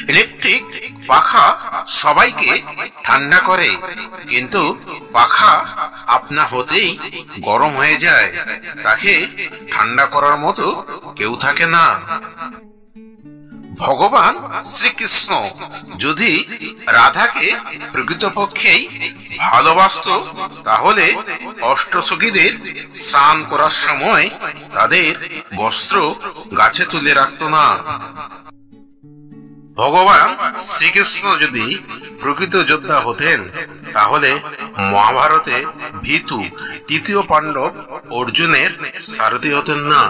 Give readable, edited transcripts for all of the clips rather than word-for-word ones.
Electric পাখা সবাইকে ঠান্ডা করে, কিন্তু পাখা আপনা হতেই গরম হয়ে যায়। তাকে ঠান্ডা করার মতো কেউ থাকে না। ভগবান শ্রীকৃষ্ণ যদি রাধাকে প্রকৃতপক্ষেই ভালোবাসতো, তাহলে অষ্টসখীদের স্নান করার সময় তাদের বস্ত্র গাছে তুলে রাখতো না। ভগবান শ্রীকৃষ্ণ যদি প্রকৃত যোদ্ধা হতেন, তাহলে মহাভারতে ভীতু তৃতীয় পাণ্ডব অর্জুনের সারথি হতেন না।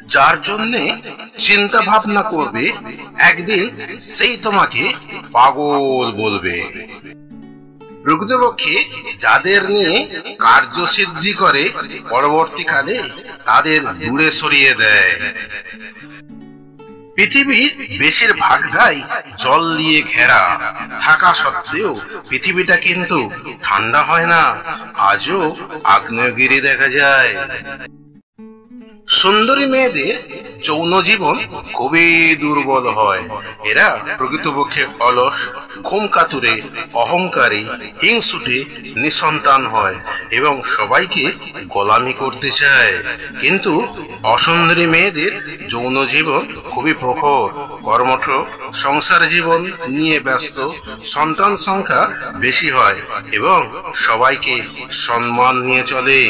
যার জন্যে চিন্তা ভাবনা করবে, একদিন সেই তোমাকে পাগল বলবে। প্রকৃতপক্ষে যাদের নিয়ে কার্যসিদ্ধি করে, পরবর্তীকালে তাদের দূরে সরিয়ে দেয়। পৃথিবীর বেশিরভাগটাই জল দিয়ে ঘেরা থাকা সত্ত্বেও পৃথিবীটা কিন্তু ঠান্ডা হয় না। আজও আগ্নেয়গিরি দেখা যায়। সুন্দরী মেয়েদের যৌন জীবন খুবই দুর্বল হয়। এরা প্রকৃতপক্ষে অলস, ঘুম কাতুরে, অহংকারী, হিংসুটে, নিঃসন্তান হয় এবং সবাইকে গোলামি করতে চায়। কিন্তু অসুন্দরী মেয়েদের যৌন জীবন খুবই প্রখর, কর্মঠ, সংসার জীবন নিয়ে ব্যস্ত, সন্তান সংখ্যা বেশি হয় এবং সবাইকে সম্মান নিয়ে চলে।